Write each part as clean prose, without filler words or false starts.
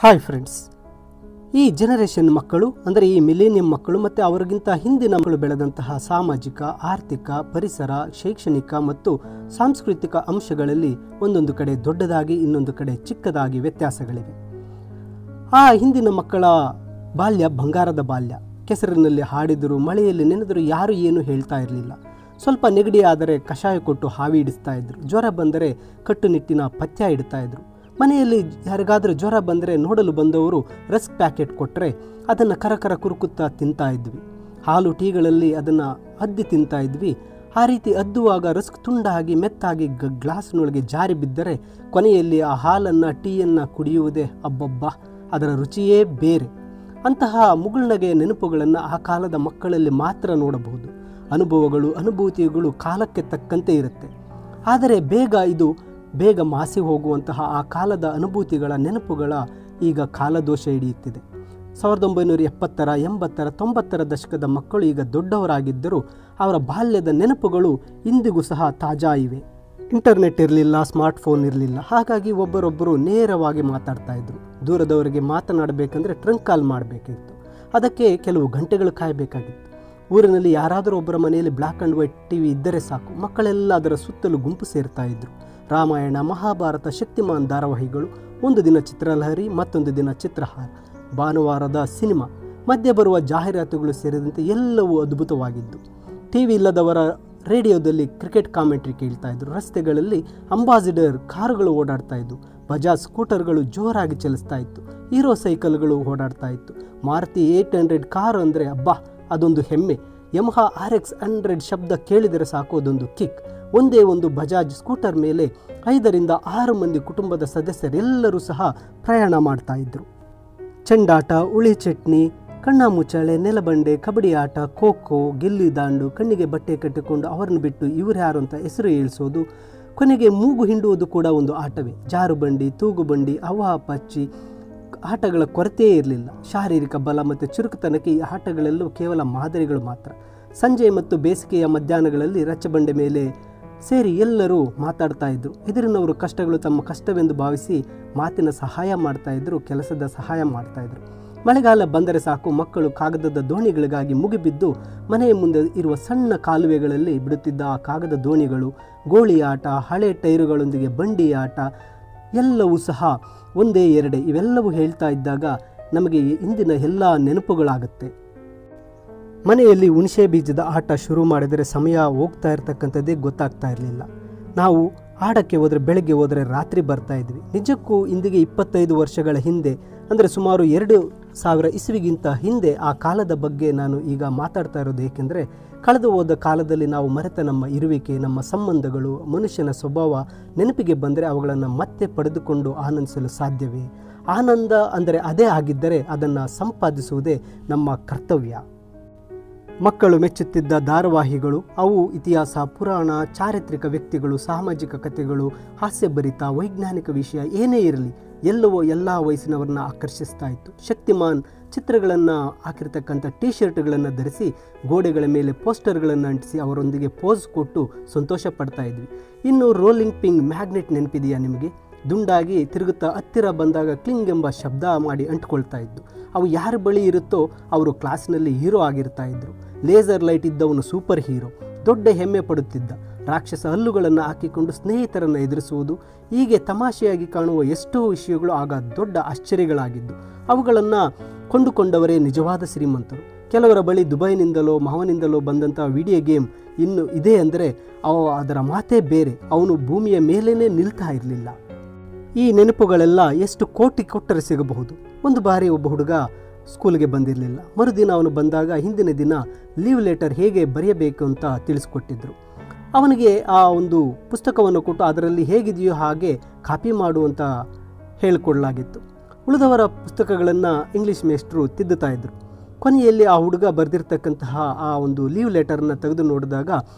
Hi friends, ಈ generation ಮಕ್ಕಳು ಅಂದರೆ ಈ ಮಿಲೇನಿಯಂ ಮಕ್ಕಳು ಮತ್ತು ಅವರಿಗಿಂತ ಹಿಂದಿನ ಮಕ್ಕಳು ಬೆಳೆದಂತಹ ಸಾಮಾಜಿಕ, ಆರ್ಥಿಕ, ಪರಿಸರ, ಶೈಕ್ಷಣಿಕ ಮತ್ತು ಸಾಂಸ್ಕೃತಿಕ ಅಂಶಗಳಲ್ಲಿ ಒಂದೊಂದು ಕಡೆ ದೊಡ್ಡದಾಗಿ ಇನ್ನೊಂದು ಕಡೆ ಚಿಕ್ಕದಾಗಿ ವ್ಯತ್ಯಾಸಗಳಿವೆ. ಆ ಹಿಂದಿನ ಮಕ್ಕಳ ಬಾಲ್ಯ ಬಂಗಾರದ ಬಾಲ್ಯ. ಕೆಸರಿನಲ್ಲಿ ಹಾಡಿದರು, ಮಳೆಯಲ್ಲಿ ನೆನೆದರೂ ಯಾರು ಏನು ಹೇಳ್ತಾ ಇರಲಿಲ್ಲ. ಸ್ವಲ್ಪ ನೆಗಡಿ ಆದರೆ ಕಷಾಯ ಕೊಟ್ಟು ಹಾವಿ ಇಡಿಸ್ತಾ ಇದ್ರು. ಜ್ವರ ಬಂದರೆ ಕಟ್ಟುನಿಟ್ಟಿನ ಪಥ್ಯ ಇಡ್ತಾ ಇದ್ರು. ಮನೆಯಲ್ಲಿ ಯಾರಿಗಾದರೂ ಜ್ವರ ಬಂದರೆ ನೋಡಲು ಬಂದವರು ರಸ್ಕ್ ಪ್ಯಾಕೆಟ್ ಕೊಟ್ಟರೆ ಅದನ್ನು ಕರಕರ ಕುರುಕುತ್ತಾ ತಿಂತಾ ಇದ್ವಿ. ಹಾಲು ಟೀಗಳಲ್ಲಿ ಅದನ್ನು ಅದ್ದಿ ತಿಂತಾ ಇದ್ವಿ. ಆ ರೀತಿ ಅದ್ದುವಾಗ ರಸ್ಕ್ ತುಂಡಾಗಿ ಮೆತ್ತಾಗಿ ಗ್ಲಾಸ್ನೊಳಗೆ ಜಾರಿ ಬಿದ್ದರೆ ಕೊನೆಯಲ್ಲಿ ಆ ಹಾಲನ್ನು ಟೀಯನ್ನು ಕುಡಿಯುವುದೇ ಅಬ್ಬಬ್ಬ, ಅದರ ರುಚಿಯೇ ಬೇರೆ. ಅಂತಹ ಮುಗುಳ್ನಗೆಯ ನೆನಪುಗಳನ್ನು ಆ ಕಾಲದ ಮಕ್ಕಳಲ್ಲಿ ಮಾತ್ರ ನೋಡಬಹುದು. ಅನುಭವಗಳು, ಅನುಭೂತಿಗಳು ಕಾಲಕ್ಕೆ ತಕ್ಕಂತೆ ಇರುತ್ತೆ. ಆದರೆ ಬೇಗ ಮಾಸಿ ಹೋಗುವಂತಹ ಆ ಕಾಲದ ಅನುಭೂತಿಗಳ ನೆನಪುಗಳ ಈಗ ಕಾಲದೋಷ ಹಿಡಿಯುತ್ತಿದೆ. 1970ರ 80ರ 90ರ ದಶಕದ ಮಕ್ಕಳು ಈಗ ದೊಡ್ಡವರಾಗಿದ್ದರೂ ಅವರ ಬಾಲ್ಯದ ನೆನಪುಗಳು ಇಂದಿಗೂ ಸಹ ತಾಜಾ ಇವೆ. ಇಂಟರ್ನೆಟ್ ಇರಲಿಲ್ಲ, ಸ್ಮಾರ್ಟ್ಫೋನ್ ಇರಲಿಲ್ಲ. ಹಾಗಾಗಿ ಒಬ್ಬರೊಬ್ಬರು ನೇರವಾಗಿ ಮಾತಾಡ್ತಾ ಇದ್ರು. ದೂರದವರಿಗೆ ಮಾತನಾಡಬೇಕಂದ್ರೆ ಟ್ರಂಕ್ ಕಾಲ್ ಮಾಡಬೇಕಿತ್ತು. ಅದಕ್ಕೆ ಕೆಲವು ಗಂಟೆಗಳು ಕಾಯಬೇಕಾಗಿತ್ತು. ಊರಿನಲ್ಲಿ ಯಾರಾದರೂ ಒಬ್ಬರ ಮನೆಯಲ್ಲಿ ಬ್ಲ್ಯಾಕ್ ಆ್ಯಂಡ್ ವೈಟ್ ಟಿವಿ ಇದ್ದರೆ ಸಾಕು, ಮಕ್ಕಳೆಲ್ಲ ಅದರ ಸುತ್ತಲೂ ಗುಂಪು ಸೇರ್ತಾ ಇದ್ರು. ರಾಮಾಯಣ, ಮಹಾಭಾರತ, ಶಕ್ತಿಮಾನ್ ಧಾರಾವಾಹಿಗಳು, ಒಂದು ದಿನ ಚಿತ್ರಲಹರಿ, ಮತ್ತೊಂದು ದಿನ ಚಿತ್ರಹಾರ, ಭಾನುವಾರದ ಸಿನಿಮಾ, ಮಧ್ಯೆ ಬರುವ ಜಾಹೀರಾತುಗಳು ಸೇರಿದಂತೆ ಎಲ್ಲವೂ ಅದ್ಭುತವಾಗಿದ್ದು. ಟಿವಿ ಇಲ್ಲದವರ ರೇಡಿಯೋದಲ್ಲಿ ಕ್ರಿಕೆಟ್ ಕಾಮೆಂಟ್ರಿ ಕೇಳ್ತಾ ಇದ್ರು. ರಸ್ತೆಗಳಲ್ಲಿ ಅಂಬಾಸಿಡರ್ ಕಾರುಗಳು ಓಡಾಡ್ತಾ ಇದ್ವು. ಬಜಾಜ್ ಸ್ಕೂಟರ್ಗಳು ಜೋರಾಗಿ ಚಲಿಸ್ತಾ ಇತ್ತು. ಹೀರೋ ಸೈಕಲ್ಗಳು ಓಡಾಡ್ತಾ ಇತ್ತು. ಮಾರುತಿ 800 ಕಾರು ಅಂದರೆ ಅಬ್ಬಾ, ಅದೊಂದು ಹೆಮ್ಮೆ. ಯಮಹಾ RX 100 ಶಬ್ದ ಕೇಳಿದರೆ ಸಾಕು, ಅದೊಂದು ಕಿಕ್. ಒಂದೇ ಒಂದು ಬಜಾಜ್ ಸ್ಕೂಟರ್ ಮೇಲೆ 5ರಿಂದ 6 ಮಂದಿ ಕುಟುಂಬದ ಸದಸ್ಯರೆಲ್ಲರೂ ಸಹ ಪ್ರಯಾಣ ಮಾಡ್ತಾ ಇದ್ರು. ಚೆಂಡಾಟ, ಉಳಿ ಚಟ್ನಿ, ಕಣ್ಣಾಮುಚ್ಚಾಳೆ, ನೆಲಬಂಡೆ, ಕಬಡ್ಡಿ ಆಟ, ಖೋಖೋ, ಗಿಲ್ಲಿ ದಾಂಡು, ಕಣ್ಣಿಗೆ ಬಟ್ಟೆ ಕಟ್ಟಿಕೊಂಡು ಅವರನ್ನು ಬಿಟ್ಟು ಇವರು ಯಾರು ಅಂತ ಹೆಸರು ಏಳಿಸೋದು, ಕೊನೆಗೆ ಮೂಗು ಹಿಂಡುವುದು ಕೂಡ ಒಂದು ಆಟವೇ. ಜಾರುಬಂಡಿ, ತೂಗುಬಂಡಿ, ಅವಾಪಚ್ಚಿ ಆಟಗಳ ಕೊರತೆಯೇ ಇರಲಿಲ್ಲ. ಶಾರೀರಿಕ ಬಲ ಮತ್ತು ಚುರುಕುತನಕ್ಕೆ ಈ ಆಟಗಳೆಲ್ಲವೂ ಕೇವಲ ಮಾದರಿಗಳು ಮಾತ್ರ. ಸಂಜೆ ಮತ್ತು ಬೇಸಿಗೆಯ ಮಧ್ಯಾಹ್ನಗಳಲ್ಲಿ ರಚ್ಚಬಂಡೆ ಮೇಲೆ ಸೇರಿ ಎಲ್ಲರೂ ಮಾತಾಡ್ತಾ ಇದ್ರು. ಎದುರಿನವರು ಕಷ್ಟಗಳು ತಮ್ಮ ಕಷ್ಟವೆಂದು ಭಾವಿಸಿ ಮಾತಿನ ಸಹಾಯ ಮಾಡ್ತಾಯಿದ್ರು, ಕೆಲಸದ ಸಹಾಯ ಮಾಡ್ತಾಯಿದ್ರು. ಮಳೆಗಾಲ ಬಂದರೆ ಸಾಕು, ಮಕ್ಕಳು ಕಾಗದದ ದೋಣಿಗಳಿಗಾಗಿ ಮುಗಿಬಿದ್ದು ಮನೆಯ ಮುಂದೆ ಇರುವ ಸಣ್ಣ ಕಾಲುವೆಗಳಲ್ಲಿ ಬಿಡುತ್ತಿದ್ದ ಆ ಕಾಗದ ದೋಣಿಗಳು, ಗೋಳಿ ಆಟ, ಹಳೆ ಟೈರುಗಳೊಂದಿಗೆ ಬಂಡಿ ಆಟ ಎಲ್ಲವೂ ಸಹ ಒಂದೇ ಎರಡೇ. ಇವೆಲ್ಲವೂ ಹೇಳ್ತಾ ಇದ್ದಾಗ ನಮಗೆ ಇಂದಿನ ಎಲ್ಲ ನೆನಪುಗಳಾಗುತ್ತೆ. ಮನೆಯಲ್ಲಿ ಹುಣಸೆ ಬೀಜದ ಆಟ ಶುರು ಮಾಡಿದರೆ ಸಮಯ ಹೋಗ್ತಾ ಇರ್ತಕ್ಕಂಥದ್ದೇ ಗೊತ್ತಾಗ್ತಾ ಇರಲಿಲ್ಲ. ನಾವು ಆಡಕ್ಕೆ ಹೋದರೆ ಬೆಳಗ್ಗೆ ಹೋದರೆ ರಾತ್ರಿ ಬರ್ತಾ ಇದ್ವಿ. ನಿಜಕ್ಕೂ ಇಂದಿಗೆ 25 ವರ್ಷಗಳ ಹಿಂದೆ, ಅಂದರೆ ಸುಮಾರು 2000 ಇಸ್ವಿಗಿಂತ ಹಿಂದೆ ಆ ಕಾಲದ ಬಗ್ಗೆ ನಾನು ಈಗ ಮಾತಾಡ್ತಾ ಇರೋದು. ಏಕೆಂದರೆ ಕಳೆದು ಹೋದ ಕಾಲದಲ್ಲಿ ನಾವು ಮರೆತ ನಮ್ಮ ಇರುವಿಕೆ, ನಮ್ಮ ಸಂಬಂಧಗಳು, ಮನುಷ್ಯನ ಸ್ವಭಾವ ನೆನಪಿಗೆ ಬಂದರೆ ಅವುಗಳನ್ನು ಮತ್ತೆ ಪಡೆದುಕೊಂಡು ಆನಂದಿಸಲು ಸಾಧ್ಯವೇ? ಆನಂದ ಅಂದರೆ ಅದೇ ಆಗಿದ್ದರೆ ಅದನ್ನು ಸಂಪಾದಿಸುವುದೇ ನಮ್ಮ ಕರ್ತವ್ಯ. ಮಕ್ಕಳು ಮೆಚ್ಚುತ್ತಿದ್ದ ಧಾರಾವಾಹಿಗಳು, ಅವು ಇತಿಹಾಸ, ಪುರಾಣ, ಚಾರಿತ್ರಿಕ ವ್ಯಕ್ತಿಗಳು, ಸಾಮಾಜಿಕ ಕಥೆಗಳು, ಹಾಸ್ಯಭರಿತ, ವೈಜ್ಞಾನಿಕ ವಿಷಯ ಏನೇ ಇರಲಿ ಎಲ್ಲವೋ ಎಲ್ಲ ವಯಸ್ಸಿನವರನ್ನ ಆಕರ್ಷಿಸ್ತಾ ಇತ್ತು. ಶಕ್ತಿಮಾನ್ ಚಿತ್ರಗಳನ್ನು ಹಾಕಿರ್ತಕ್ಕಂಥ ಟೀ ಶರ್ಟ್ಗಳನ್ನು ಧರಿಸಿ ಗೋಡೆಗಳ ಮೇಲೆ ಪೋಸ್ಟರ್ಗಳನ್ನು ಅಂಟಿಸಿ ಅವರೊಂದಿಗೆ ಪೋಸ್ ಕೊಟ್ಟು ಸಂತೋಷ ಪಡ್ತಾ ಇದ್ವಿ. ಇನ್ನು ರೋಲಿಂಗ್ ಪಿಂಗ್ ಮ್ಯಾಗ್ನೆಟ್ ನೆನಪಿದೆಯಾ ನಿಮಗೆ? ದುಂಡಾಗಿ ತಿರುಗುತ್ತಾ ಹತ್ತಿರ ಬಂದಾಗ ಕ್ಲಿಂಗ್ ಎಂಬ ಶಬ್ದ ಮಾಡಿ ಅಂಟ್ಕೊಳ್ತಾ ಇದ್ದು. ಅವು ಯಾರ ಬಳಿ ಇರುತ್ತೋ ಅವರು ಕ್ಲಾಸ್ನಲ್ಲಿ ಹೀರೋ ಆಗಿರ್ತಾ ಇದ್ರು. ಲೇಸರ್ ಲೈಟ್ ಇದ್ದವನು ಸೂಪರ್ ಹೀರೋ. ದೊಡ್ಡ ಹೆಮ್ಮೆ ಪಡುತ್ತಿದ್ದ. ರಾಕ್ಷಸ ಹಲ್ಲುಗಳನ್ನು ಹಾಕಿಕೊಂಡು ಸ್ನೇಹಿತರನ್ನು ಎದುರಿಸುವುದು, ಹೀಗೆ ತಮಾಷೆಯಾಗಿ ಕಾಣುವ ಎಷ್ಟೋ ವಿಷಯಗಳು ಆಗ ದೊಡ್ಡ ಆಶ್ಚರ್ಯಗಳಾಗಿದ್ದು. ಅವುಗಳನ್ನು ಕೊಂಡುಕೊಂಡವರೇ ನಿಜವಾದ ಶ್ರೀಮಂತರು. ಕೆಲವರ ಬಳಿ ದುಬೈನಿಂದಲೋ ಮಾವನಿಂದಲೋ ಬಂದಂಥ ವಿಡಿಯೋ ಗೇಮ್ ಇನ್ನು ಇದೆ ಅಂದರೆ ಅದರ ಮಾತೇ ಬೇರೆ. ಅವನು ಭೂಮಿಯ ಮೇಲೇ ನಿಲ್ತಾ ಇರಲಿಲ್ಲ. ಈ ನೆನಪುಗಳೆಲ್ಲ ಎಷ್ಟು ಕೋಟಿ ಕೊಟ್ಟರೆ ಸಿಗಬಹುದು. ಒಂದು ಬಾರಿ ಒಬ್ಬ ಹುಡುಗ ಸ್ಕೂಲ್ಗೆ ಬಂದಿರಲಿಲ್ಲ. ಮರುದಿನ ಅವನು ಬಂದಾಗ ಹಿಂದಿನ ದಿನ ಲೀವ್ ಲೆಟರ್ ಹೇಗೆ ಬರೆಯಬೇಕು ಅಂತ ತಿಳಿಸ್ಕೊಟ್ಟಿದ್ರು. ಅವನಿಗೆ ಆ ಒಂದು ಪುಸ್ತಕವನ್ನು ಕೊಟ್ಟು ಅದರಲ್ಲಿ ಹೇಗಿದೆಯೋ ಹಾಗೆ ಕಾಪಿ ಮಾಡುವಂತ ಹೇಳಿಕೊಡಲಾಗಿತ್ತು. ಉಳಿದವರ ಪುಸ್ತಕಗಳನ್ನು ಇಂಗ್ಲೀಷ್ ಮೇಷ್ಟ್ರು ತಿದ್ದುತ್ತಾ ಇದ್ರು. ಕೊನೆಯಲ್ಲಿ ಆ ಹುಡುಗ ಬರೆದಿರ್ತಕ್ಕಂತಹ ಆ ಒಂದು ಲೀವ್ ಲೆಟರ್ನ ತೆಗೆದು ನೋಡಿದಾಗ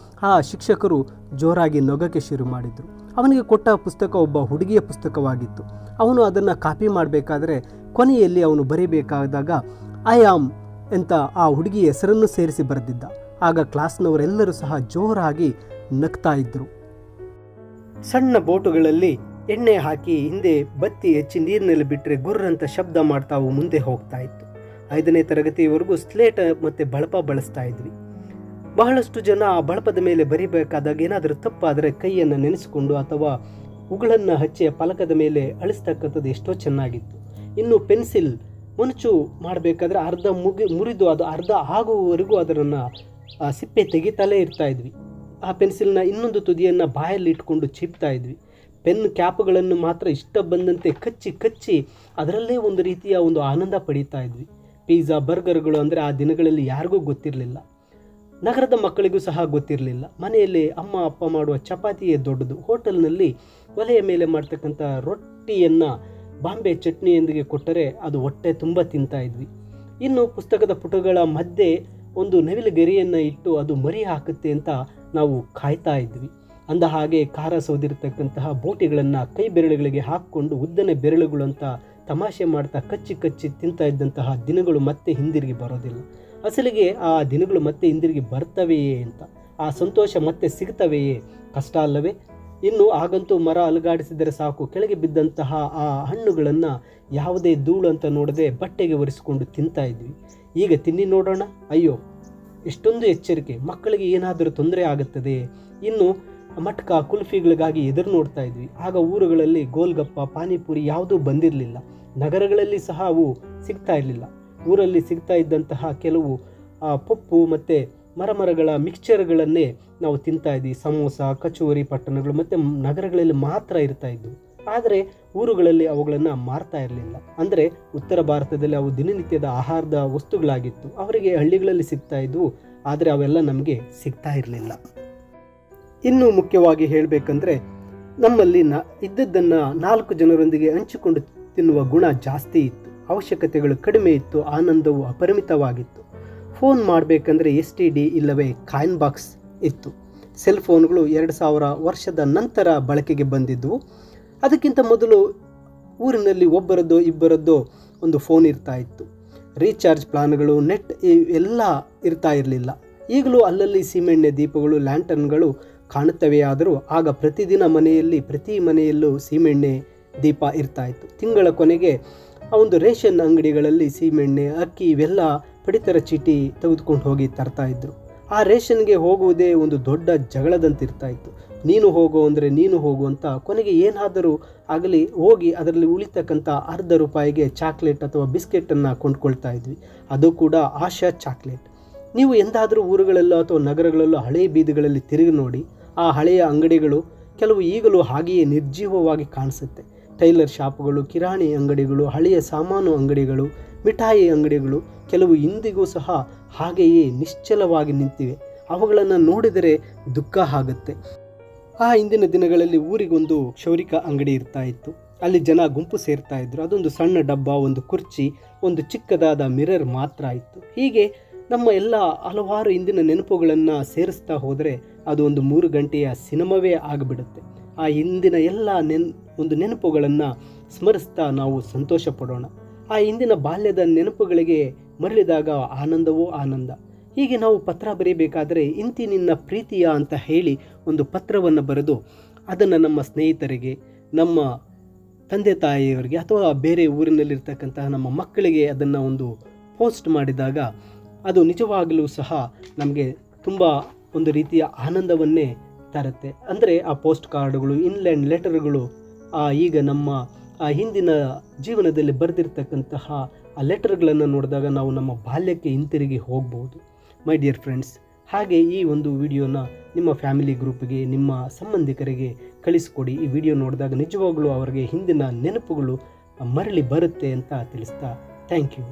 ಆ ಶಿಕ್ಷಕರು ಜೋರಾಗಿ ನೊಗಕ್ಕೆ ಶುರು ಮಾಡಿದರು. ಅವನಿಗೆ ಕೊಟ್ಟ ಪುಸ್ತಕ ಒಬ್ಬ ಹುಡುಗಿಯ ಪುಸ್ತಕವಾಗಿತ್ತು. ಅವನು ಅದನ್ನು ಕಾಪಿ ಮಾಡಬೇಕಾದ್ರೆ ಕೊನೆಯಲ್ಲಿ ಅವನು ಬರೀಬೇಕಾದಾಗ ಐ ಆಮ್ ಅಂತ ಆ ಹುಡುಗಿಯ ಹೆಸರನ್ನು ಸೇರಿಸಿ ಬರೆದಿದ್ದ. ಆಗ ಕ್ಲಾಸ್ನವರೆಲ್ಲರೂ ಸಹ ಜೋರಾಗಿ ನಗ್ತಾ ಇದ್ದರು. ಸಣ್ಣ ಬೋಟುಗಳಲ್ಲಿ ಎಣ್ಣೆ ಹಾಕಿ ಹಿಂದೆ ಬತ್ತಿ ಹೆಚ್ಚಿ ನೀರಿನಲ್ಲಿ ಬಿಟ್ಟರೆ ಗುರ್ರಂತ ಶಬ್ದ ಮಾಡ್ತಾವು ಮುಂದೆ ಹೋಗ್ತಾ ಇತ್ತು. 5ನೇ ತರಗತಿಯವರೆಗೂ ಸ್ಲೇಟ್ ಮತ್ತು ಬಳಪ ಬಳಸ್ತಾ ಇದ್ವಿ. ಬಹಳಷ್ಟು ಜನ ಆ ಬಳಪದ ಮೇಲೆ ಬರಿಬೇಕಾದಾಗ ಏನಾದರೂ ತಪ್ಪಾದರೆ ಕೈಯನ್ನು ನೆನೆಸಿಕೊಂಡು ಅಥವಾ ಉಗುಳನ್ನು ಹಚ್ಚಿ ಫಲಕದ ಮೇಲೆ ಅಳಿಸ್ತಕ್ಕಂಥದ್ದು ಎಷ್ಟೋ ಚೆನ್ನಾಗಿತ್ತು. ಇನ್ನು ಪೆನ್ಸಿಲ್ ಮೊನಚು ಮಾಡಬೇಕಾದ್ರೆ ಅರ್ಧ ಮುರಿದು ಅದು ಅರ್ಧ ಆಗುವವರೆಗೂ ಅದನ್ನು ಸಿಪ್ಪೆ ತೆಗಿತಲೇ ಇರ್ತಾ ಇದ್ವಿ. ಆ ಪೆನ್ಸಿಲ್ನ ಇನ್ನೊಂದು ತುದಿಯನ್ನು ಬಾಯಲ್ಲಿ ಇಟ್ಕೊಂಡು ಚೀಪ್ತಾ ಇದ್ವಿ. ಪೆನ್ ಕ್ಯಾಪ್ಗಳನ್ನು ಮಾತ್ರ ಇಷ್ಟ ಬಂದಂತೆ ಕಚ್ಚಿ ಅದರಲ್ಲೇ ಒಂದು ರೀತಿಯ ಒಂದು ಆನಂದ ಪಡೀತಾ ಇದ್ವಿ. ಪಿಜ್ಜಾ ಬರ್ಗರ್ಗಳು ಅಂದರೆ ಆ ದಿನಗಳಲ್ಲಿ ಯಾರಿಗೂ ಗೊತ್ತಿರಲಿಲ್ಲ. ನಗರದ ಮಕ್ಕಳಿಗೂ ಸಹ ಗೊತ್ತಿರಲಿಲ್ಲ. ಮನೆಯಲ್ಲಿ ಅಮ್ಮ ಅಪ್ಪ ಮಾಡುವ ಚಪಾತಿಯೇ ದೊಡ್ಡದು. ಹೋಟೆಲ್ನಲ್ಲಿ ಒಲೆಯ ಮೇಲೆ ಮಾಡ್ತಕ್ಕಂಥ ರೊಟ್ಟಿಯನ್ನು ಬಾಂಬೆ ಚಟ್ನಿಯೊಂದಿಗೆ ಕೊಟ್ಟರೆ ಅದು ಹೊಟ್ಟೆ ತುಂಬ ತಿಂತಾ ಇದ್ವಿ. ಇನ್ನು ಪುಸ್ತಕದ ಪುಟಗಳ ಮಧ್ಯೆ ಒಂದು ನವಿಲು ಗರಿಯನ್ನು ಇಟ್ಟು ಅದು ಮರಿ ಹಾಕುತ್ತೆ ಅಂತ ನಾವು ಕಾಯ್ತಾ ಇದ್ವಿ. ಅಂದ ಹಾಗೆ ಖಾರ ಸೋದಿರ್ತಕ್ಕಂತಹ ಬೋಟಿಗಳನ್ನು ಕೈ ಬೆರಳುಗಳಿಗೆ ಹಾಕ್ಕೊಂಡು ಉದ್ದನೆ ಬೆರಳುಗಳು ಅಂತ ತಮಾಷೆ ಮಾಡ್ತಾ ಕಚ್ಚಿ ತಿಂತಾ ಇದ್ದಂತಹ ದಿನಗಳು ಮತ್ತೆ ಹಿಂದಿರುಗಿ ಬರೋದಿಲ್ಲ. ಅಸಲಿಗೆ ಆ ದಿನಗಳು ಮತ್ತೆ ಹಿಂದಿರುಗಿ ಬರ್ತವೆಯೇ ಅಂತ, ಆ ಸಂತೋಷ ಮತ್ತೆ ಸಿಗ್ತವೆಯೇ? ಕಷ್ಟ ಅಲ್ಲವೇ? ಇನ್ನು ಆಗಂತೂ ಮರ ಅಲುಗಾಡಿಸಿದರೆ ಸಾಕು, ಕೆಳಗೆ ಬಿದ್ದಂತಹ ಆ ಹಣ್ಣುಗಳನ್ನು ಯಾವುದೇ ಧೂಳು ಅಂತ ನೋಡದೆ ಬಟ್ಟೆಗೆ ಒರೆಸಿಕೊಂಡು ತಿಂತಾ ಇದ್ವಿ. ಈಗ ತಿನ್ನಿ ನೋಡೋಣ, ಅಯ್ಯೋ ಎಷ್ಟೊಂದು ಎಚ್ಚರಿಕೆ, ಮಕ್ಕಳಿಗೆ ಏನಾದರೂ ತೊಂದರೆ ಆಗುತ್ತದೆ. ಇನ್ನು ಮಟ್ಕ ಕುಲ್ಫಿಗಳಿಗಾಗಿ ಎದುರು ನೋಡ್ತಾ ಇದ್ವಿ. ಆಗ ಊರುಗಳಲ್ಲಿ ಗೋಲ್ಗಪ್ಪ ಪಾನಿಪುರಿ ಯಾವುದೂ ಬಂದಿರಲಿಲ್ಲ. ನಗರಗಳಲ್ಲಿ ಸಹ ಅವು ಸಿಗ್ತಾ ಇರಲಿಲ್ಲ. ಊರಲ್ಲಿ ಸಿಗ್ತಾ ಇದ್ದಂತಹ ಕೆಲವು ಪಪ್ಪು ಮತ್ತು ಮರಗಳ ಮಿಕ್ಸ್ಚರ್ಗಳನ್ನೇ ನಾವು ತಿಂತಾ ಇದ್ವಿ. ಸಮೋಸ, ಕಚೋರಿ ಪಟ್ಟಣಗಳು ಮತ್ತು ನಗರಗಳಲ್ಲಿ ಮಾತ್ರ ಇರ್ತಾ ಇದ್ವು. ಆದರೆ ಊರುಗಳಲ್ಲಿ ಅವುಗಳನ್ನು ಮಾರ್ತಾ ಇರಲಿಲ್ಲ. ಅಂದರೆ ಉತ್ತರ ಭಾರತದಲ್ಲಿ ಅವು ದಿನನಿತ್ಯದ ಆಹಾರದ ವಸ್ತುಗಳಾಗಿತ್ತು. ಅವರಿಗೆ ಹಳ್ಳಿಗಳಲ್ಲಿ ಸಿಗ್ತಾ ಇದ್ವು, ಆದರೆ ಅವೆಲ್ಲ ನಮಗೆ ಸಿಗ್ತಾ ಇರಲಿಲ್ಲ. ಇನ್ನೂ ಮುಖ್ಯವಾಗಿ ಹೇಳಬೇಕಂದ್ರೆ ನಮ್ಮಲ್ಲಿ ಇದ್ದದ್ದನ್ನು 4 ಜನರೊಂದಿಗೆ ಹಂಚಿಕೊಂಡು ತಿನ್ನುವ ಗುಣ ಜಾಸ್ತಿ ಇತ್ತು. ಅವಶ್ಯಕತೆಗಳು ಕಡಿಮೆ ಇತ್ತು, ಆನಂದವು ಅಪರಿಮಿತವಾಗಿತ್ತು. ಫೋನ್ ಮಾಡಬೇಕಂದ್ರೆ STD ಇಲ್ಲವೇ ಕಾಯಿನ್ ಬಾಕ್ಸ್ ಇತ್ತು. ಸೆಲ್ ಫೋನ್ಗಳು 2000 ವರ್ಷದ ನಂತರ ಬಳಕೆಗೆ ಬಂದಿದ್ದವು. ಅದಕ್ಕಿಂತ ಮೊದಲು ಊರಿನಲ್ಲಿ ಒಬ್ಬರದ್ದೋ ಇಬ್ಬರದ್ದೋ ಒಂದು ಫೋನ್ ಇರ್ತಾ ಇತ್ತು. ರೀಚಾರ್ಜ್ ಪ್ಲಾನ್ಗಳು, ನೆಟ್ ಎಲ್ಲ ಇರ್ತಾ ಇರಲಿಲ್ಲ. ಈಗಲೂ ಅಲ್ಲಲ್ಲಿ ಸೀಮೆಣ್ಣೆ ದೀಪಗಳು, ಲ್ಯಾಂಟರ್ನ್ಗಳು ಕಾಣುತ್ತವೆಯಾದರೂ ಆಗ ಪ್ರತಿದಿನ ಪ್ರತಿ ಮನೆಯಲ್ಲೂ ಸೀಮೆಣ್ಣೆ ದೀಪ ಇರ್ತಾ ಇತ್ತು. ತಿಂಗಳ ಕೊನೆಗೆ ಆ ಒಂದು ರೇಷನ್ ಅಂಗಡಿಗಳಲ್ಲಿ ಸೀಮೆಣ್ಣೆ, ಅಕ್ಕಿ ಇವೆಲ್ಲ ಪಡಿತರ ಚೀಟಿ ತೆಗೆದುಕೊಂಡು ಹೋಗಿ ತರ್ತಾ ಇದ್ರು. ಆ ರೇಷನ್ಗೆ ಹೋಗುವುದೇ ಒಂದು ದೊಡ್ಡ ಜಗಳದಂತಿರ್ತಾ ಇತ್ತು. ನೀನು ಹೋಗು ಅಂದರೆ ನೀನು ಹೋಗು ಅಂತ ಕೊನೆಗೆ ಏನಾದರೂ ಆಗಲಿ ಹೋಗಿ ಅದರಲ್ಲಿ ಉಳಿತಕ್ಕಂಥ ₹1/2 ಚಾಕ್ಲೇಟ್ ಅಥವಾ ಬಿಸ್ಕೆಟನ್ನು ಕೊಂಡ್ಕೊಳ್ತಾ ಇದ್ವಿ. ಅದು ಕೂಡ ಆಶಾ ಚಾಕ್ಲೇಟ್. ನೀವು ಎಂದಾದರೂ ಊರುಗಳಲ್ಲೋ ಅಥವಾ ನಗರಗಳಲ್ಲೋ ಹಳೆಯ ಬೀದಿಗಳಲ್ಲಿ ತಿರುಗಿ ನೋಡಿ. ಆ ಹಳೆಯ ಅಂಗಡಿಗಳು ಕೆಲವು ಈಗಲೂ ಹಾಗೆಯೇ ನಿರ್ಜೀವವಾಗಿ ಕಾಣಿಸುತ್ತೆ. ಟೈಲರ್ ಶಾಪ್ಗಳು, ಕಿರಾಣಿ ಅಂಗಡಿಗಳು, ಹಳೆಯ ಸಾಮಾನು ಅಂಗಡಿಗಳು, ಮಿಠಾಯಿ ಅಂಗಡಿಗಳು ಕೆಲವು ಇಂದಿಗೂ ಸಹ ಹಾಗೆಯೇ ನಿಶ್ಚಲವಾಗಿ ನಿಂತಿವೆ. ಅವುಗಳನ್ನು ನೋಡಿದರೆ ದುಃಖ ಆಗುತ್ತೆ. ಆ ಹಿಂದಿನ ದಿನಗಳಲ್ಲಿ ಊರಿಗೊಂದು ಕ್ಷೌರಿಕ ಅಂಗಡಿ ಇರ್ತಾ ಇತ್ತು. ಅಲ್ಲಿ ಜನ ಗುಂಪು ಸೇರ್ತಾ ಇದ್ರು. ಅದೊಂದು ಸಣ್ಣ ಡಬ್ಬ, ಒಂದು ಕುರ್ಚಿ, ಒಂದು ಚಿಕ್ಕದಾದ ಮಿರರ್ ಮಾತ್ರ ಇತ್ತು. ಹೀಗೆ ನಮ್ಮ ಎಲ್ಲ ಹಲವಾರು ಹಿಂದಿನ ನೆನಪುಗಳನ್ನು ಸೇರಿಸ್ತಾ ಹೋದರೆ ಅದು ಒಂದು 3 ಗಂಟೆಯ ಸಿನಿಮಾವೇ ಆಗಿಬಿಡುತ್ತೆ. ಆ ಹಿಂದಿನ ಎಲ್ಲ ಒಂದು ನೆನಪುಗಳನ್ನು ಸ್ಮರಿಸ್ತಾ ನಾವು ಸಂತೋಷ ಪಡೋಣ. ಆ ಹಿಂದಿನ ಬಾಲ್ಯದ ನೆನಪುಗಳಿಗೆ ಮರಳಿದಾಗ ಆನಂದವೋ ಆನಂದ. ಹೀಗೆ ನಾವು ಪತ್ರ ಬರೀಬೇಕಾದರೆ ಇಂತಿ ನಿನ್ನ ಪ್ರೀತಿಯ ಅಂತ ಹೇಳಿ ಒಂದು ಪತ್ರವನ್ನು ಬರೆದು ಅದನ್ನು ನಮ್ಮ ಸ್ನೇಹಿತರಿಗೆ, ನಮ್ಮ ತಂದೆ ತಾಯಿಯವರಿಗೆ ಅಥವಾ ಬೇರೆ ಊರಿನಲ್ಲಿರ್ತಕ್ಕಂತಹ ನಮ್ಮ ಮಕ್ಕಳಿಗೆ ಅದನ್ನು ಒಂದು ಪೋಸ್ಟ್ ಮಾಡಿದಾಗ ಅದು ನಿಜವಾಗಲೂ ಸಹ ನಮಗೆ ತುಂಬ ಒಂದು ರೀತಿಯ ಆನಂದವನ್ನೇ ತರುತ್ತೆ. ಅಂದರೆ ಆ ಪೋಸ್ಟ್ ಕಾರ್ಡ್ಗಳು, ಇನ್ಲ್ಯಾಂಡ್ ಲೆಟರ್ಗಳು ಈಗ ನಮ್ಮ ಹಿಂದಿನ ಜೀವನದಲ್ಲಿ ಬರೆದಿರ್ತಕ್ಕಂತಹ ಆ ಲೆಟರ್ಗಳನ್ನು ನೋಡಿದಾಗ ನಾವು ನಮ್ಮ ಬಾಲ್ಯಕ್ಕೆ ಹಿಂತಿರುಗಿ ಹೋಗ್ಬೋದು. ಮೈ ಡಿಯರ್ ಫ್ರೆಂಡ್ಸ್, ಹಾಗೆ ಈ ಒಂದು ವಿಡಿಯೋನ ನಿಮ್ಮ ಫ್ಯಾಮಿಲಿ ಗ್ರೂಪ್ಗೆ, ನಿಮ್ಮ ಸಂಬಂಧಿಕರಿಗೆ ಕಳಿಸ್ಕೊಡಿ. ಈ ವಿಡಿಯೋ ನೋಡಿದಾಗ ನಿಜವಾಗ್ಲೂ ಅವರಿಗೆ ಹಿಂದಿನ ನೆನಪುಗಳು ಮರಳಿ ಬರುತ್ತೆ ಅಂತ ತಿಳಿಸ್ತಾ ಥ್ಯಾಂಕ್ ಯು.